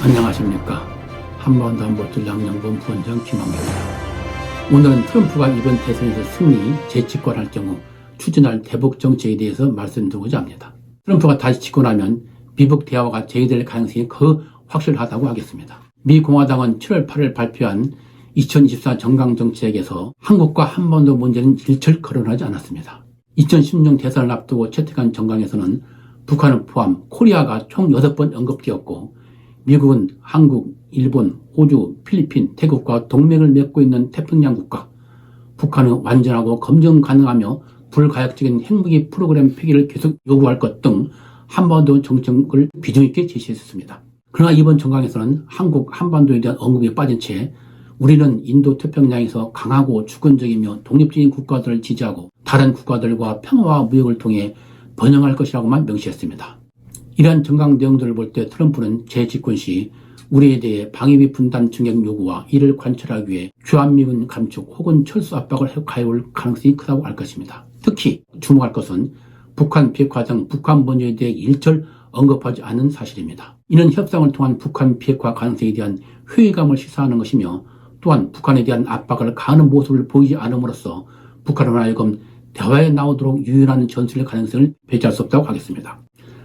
안녕하십니까. 한반도 안보실 양양본 부원장 김한규입니다. 오늘은 트럼프가 이번 대선에서 승리, 재집권할 경우 추진할 대북 정책에 대해서 말씀드리고자 합니다. 트럼프가 다시 집권하면 미북 대화가 재개될 가능성이 거의 확실하다고 하겠습니다. 미 공화당은 7월 8일 발표한 2024 정강정책에서 한국과 한반도 문제는 일절 거론하지 않았습니다. 2016년 대선을 앞두고 채택한 정강에서는 북한을 포함 코리아가 총 6번 언급되었고, 미국은 한국, 일본, 호주, 필리핀, 태국과 동맹을 맺고 있는 태평양 국가, 북한은 완전하고 검증 가능하며 불가역적인 핵무기 프로그램 폐기를 계속 요구할 것 등 한반도 정책을 비중 있게 제시했습니다. 그러나 이번 정강에서는 한국 한반도에 대한 언급이 빠진 채 우리는 인도 태평양에서 강하고 주권적이며 독립적인 국가들을 지지하고 다른 국가들과 평화와 무역을 통해 번영할 것이라고만 명시했습니다. 이러한 정강 내용들을 볼 때 트럼프는 재집권 시 우리에 대해 방위비 분담 증액 요구와 이를 관철하기 위해 주한미군 감축 혹은 철수 압박을 가해올 가능성이 크다고 할 것입니다. 특히 주목할 것은 북한 비핵화 등 북한 문제에 대해 일절 언급하지 않은 사실입니다. 이는 협상을 통한 북한 비핵화 가능성에 대한 회의감을 시사하는 것이며, 또한 북한에 대한 압박을 가하는 모습을 보이지 않음으로써 북한을 하여금 대화에 나오도록 유인하는 전술의 가능성을 배제할 수 없다고 하겠습니다.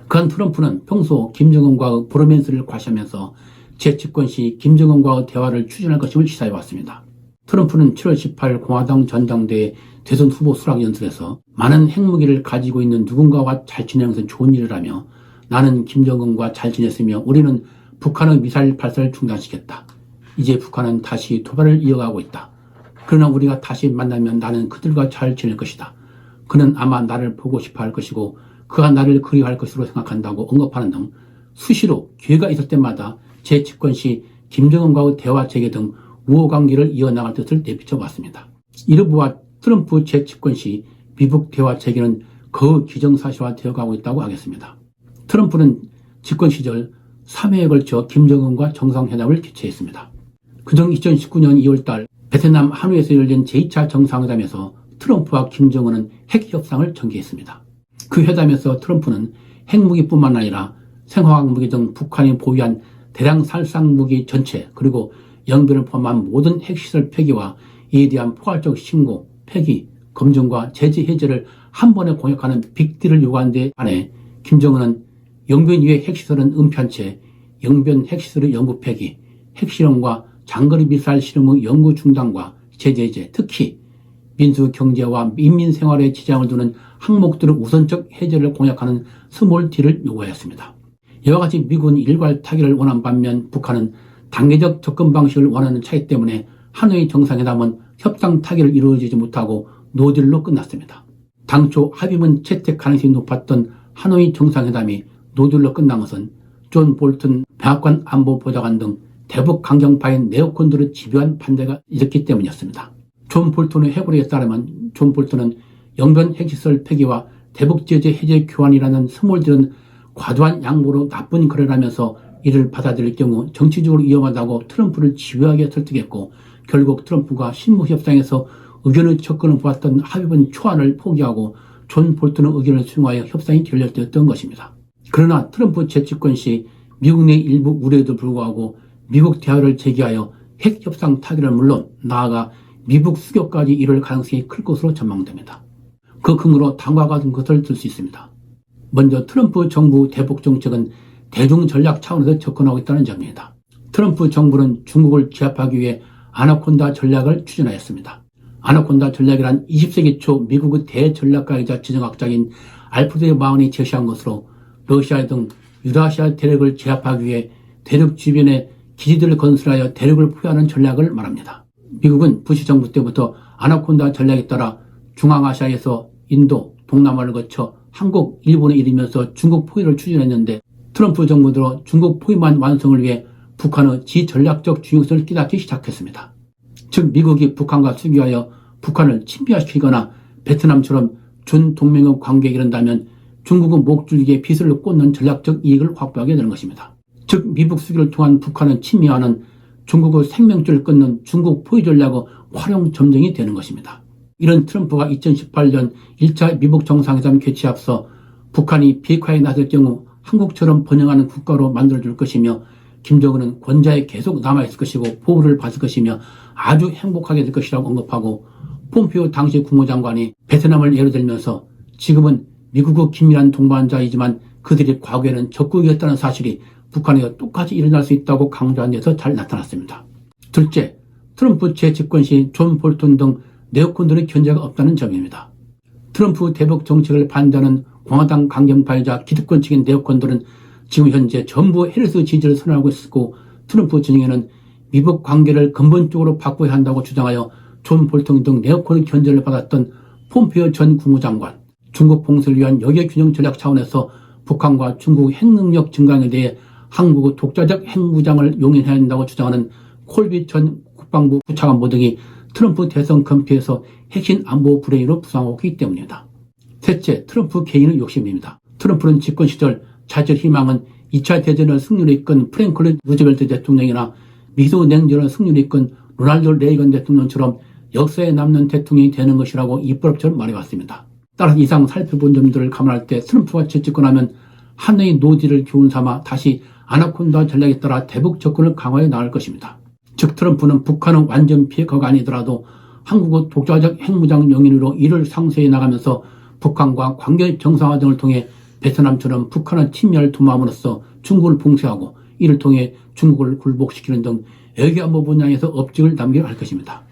그한 트럼프는 평소 김정은과의 브로맨스를 과시하면서 재집권 시 김정은과의 대화를 추진할 것임을 시사해왔습니다. 트럼프는 7월 18일 공화당 전당대회 대선 후보 수락 연설에서 많은 핵무기를 가지고 있는 누군가와 잘 지내는 것은 좋은 일이라며, 나는 김정은과 잘 지냈으며 우리는 북한의 미사일 발사를 중단시켰다. 이제 북한은 다시 도발을 이어가고 있다. 그러나 우리가 다시 만나면 나는 그들과 잘 지낼 것이다. 그는 아마 나를 보고 싶어 할 것이고 그가 나를 그리워할 것으로 생각한다고 언급하는 등 수시로 기회가 있을 때마다 재집권 시 김정은과의 대화 재개 등 우호관계를 이어나갈 뜻을 내비쳐왔습니다. 이를 보아 트럼프 재집권 시 미북 대화 재개는 거의 기정사실화 되어가고 있다고 하겠습니다. 트럼프는 집권 시절 3회에 걸쳐 김정은과 정상회담을 개최했습니다. 그중 2019년 2월달 베트남 하노이에서 열린 제2차 정상회담에서 트럼프와 김정은은 핵협상을 전개했습니다. 그 회담에서 트럼프는 핵무기뿐만 아니라 생화학 무기 등 북한이 보유한 대량 살상 무기 전체, 그리고 영변을 포함한 모든 핵시설 폐기와 이에 대한 포괄적 신고, 폐기, 검증과 제재 해제를 한 번에 공약하는 빅딜을 요구한 데 반해 김정은은 영변 이외 핵시설은 은폐한 채 영변 핵시설의 영구 폐기, 핵실험과 장거리 미사일 실험의 연구 중단과 제재 해제, 특히 민수 경제와 인민 생활에 지장을 두는 항목들의 우선적 해제를 공약하는 스몰 D를 요구하였습니다. 이와 같이 미국은 일괄 타결을 원한 반면 북한은 단계적 접근 방식을 원하는 차이 때문에 하노이 정상회담은 협상 타결을 이루어지지 못하고 노딜로 끝났습니다. 당초 합의문 채택 가능성이 높았던 하노이 정상회담이 노딜로 끝난 것은 존 볼튼 백악관 안보보좌관 등 대북 강경파인 네오콘들의 집요한 반대가 있었기 때문이었습니다. 존 볼턴의 해고에 따르면 존 볼턴은 영변 핵시설 폐기와 대북 제재 해제 교환이라는 스몰딜은 과도한 양보로 나쁜 거래를 하면서 이를 받아들일 경우 정치적으로 위험하다고 트럼프를 집요하게 설득했고, 결국 트럼프가 실무협상에서 의견의 접근을 보았던 합의문 초안을 포기하고 존 볼턴의 의견을 수용하여 협상이 결렬되었던 것입니다. 그러나 트럼프 재집권 시 미국 내 일부 우려에도 불구하고 미국 대화를 제기하여 핵협상 타결은 물론 나아가 미국 수교까지 이룰 가능성이 클 것으로 전망됩니다. 그 근거로 다음과 같은 것을 들 수 있습니다. 먼저 트럼프 정부 대북 정책은 대중 전략 차원에서 접근하고 있다는 점입니다. 트럼프 정부는 중국을 제압하기 위해 아나콘다 전략을 추진하였습니다. 아나콘다 전략이란 20세기 초 미국의 대전략가이자 지정학자인 알프레드 마운이 제시한 것으로 러시아 등 유라시아 대륙을 제압하기 위해 대륙 주변에 기지들을 건설하여 대륙을 포위하는 전략을 말합니다. 미국은 부시 정부 때부터 아나콘다 전략에 따라 중앙아시아에서 인도, 동남아를 거쳐 한국, 일본에 이르면서 중국 포위를 추진했는데, 트럼프 정부 들어 중국 포위만 완성을 위해 북한의 지전략적 중요성을 깨닫기 시작했습니다. 즉 미국이 북한과 수교하여 북한을 침략시키거나 베트남처럼 준동맹의 관계에 이른다면 중국은 목줄기에 빗을 꽂는 전략적 이익을 확보하게 되는 것입니다. 즉 미국 수교를 통한 북한을 침해하는 중국의 생명줄을 끊는 중국 포위 전략의 활용 점정이 되는 것입니다. 이런 트럼프가 2018년 1차 미북 정상회담 개최에 앞서 북한이 비핵화에 나설 경우 한국처럼 번영하는 국가로 만들어줄 것이며 김정은은 권좌에 계속 남아있을 것이고 보호를 받을 것이며 아주 행복하게 될 것이라고 언급하고, 폼페이오 당시 국무장관이 베트남을 예로 들면서 지금은 미국의 긴밀한 동반자이지만 그들이 과거에는 적국이었다는 사실이 북한에서 똑같이 일어날 수 있다고 강조한 데서 잘 나타났습니다. 둘째, 트럼프 재집권 시 존 볼턴 등 네오콘들의 견제가 없다는 점입니다. 트럼프 대북 정책을 반대하는 공화당 강경파이자 기득권 측인 네오콘들은 지금 현재 전부 해리스 지지를 선언하고 있었고, 트럼프陣營에는 미국 관계를 근본적으로 바꿔야 한다고 주장하여 존 볼턴 등 네오콘의 견제를 받았던 폼페이오 전 국무장관, 중국 봉쇄를 위한 역외균형 전략 차원에서 북한과 중국 핵능력 증강에 대해 한국의 독자적 핵무장을 용인해야 한다고 주장하는 콜비 전 국방부 부차관보 등이 트럼프 대선 캠프에서 핵심 안보 불행으로 부상하고 있기 때문입니다. 셋째, 트럼프 개인의 욕심입니다. 트럼프는 집권 시절 자질 희망은 2차 대전을 승리로 이끈 프랭클린 루즈벨트 대통령이나 미소 냉전을 승리로 이끈 로널드 레이건 대통령처럼 역사에 남는 대통령이 되는 것이라고 입버릇처럼 말해왔습니다. 따라서 이상 살펴본 점들을 감안할 때 트럼프가 재집권하면 하나의 노지를 교훈 삼아 다시 아나콘다 전략에 따라 대북 접근을 강화해 나갈 것입니다. 즉 트럼프는 북한은 완전 비핵화가 아니더라도 한국의 독자적 핵무장 용인으로 이를 상쇄해 나가면서 북한과 관계 정상화 등을 통해 베트남처럼 북한의 침략을 도모함으로써 중국을 봉쇄하고 이를 통해 중국을 굴복시키는 등 외교안보 분야에서 업적을 남겨야 할 것입니다.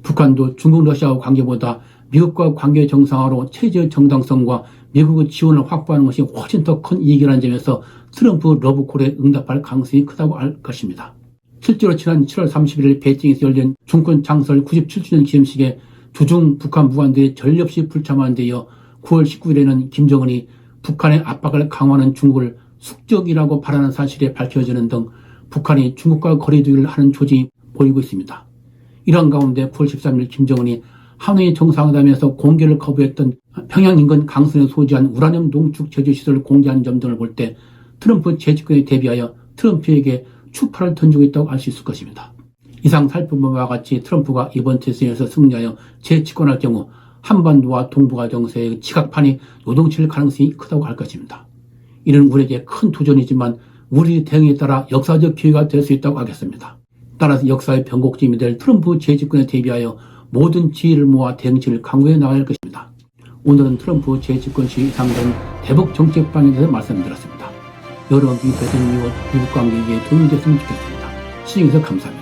북한도 중국 러시아와 관계보다 미국과 관계 정상화로 체제 정당성과 미국의 지원을 확보하는 것이 훨씬 더 큰 이익이라는 점에서 트럼프 러브콜에 응답할 가능성이 크다고 할 것입니다. 실제로 지난 7월 31일 베이징에서 열린 중권 창설 97주년 기념식에 주중 북한 무관들이 전례 없이 불참하는 데 이어 9월 19일에는 김정은이 북한의 압박을 강화하는 중국을 숙적이라고 발언한 사실이 밝혀지는 등 북한이 중국과 거리두기를 하는 조짐이 보이고 있습니다. 이런 가운데 9월 13일 김정은이 하노이 정상회담에서 공개를 거부했던 평양 인근 강선에 소지한 우라늄 농축 제조시설을 공개한 점 등을 볼 때 트럼프 재집권에 대비하여 트럼프에게 추파를 던지고 있다고 알 수 있을 것입니다. 이상 살펴본 바와 같이 트럼프가 이번 대선에서 승리하여 재집권할 경우 한반도와 동북아 정세의 지각판이 요동칠 가능성이 크다고 할 것입니다. 이는 우리에게 큰 도전이지만 우리 대응에 따라 역사적 기회가 될 수 있다고 하겠습니다. 따라서 역사의 변곡점이 될 트럼프 재집권에 대비하여 모든 지혜를 모아 대응책을 강구해 나가야 할 것입니다. 오늘은 트럼프 재집권 시 예상된 대북 정책 방향에 대해서 말씀드렸습니다. 여러분, 이 대선 이후 미국 관계에 도움이 됐으면 좋겠습니다. 시청해주셔서 감사합니다.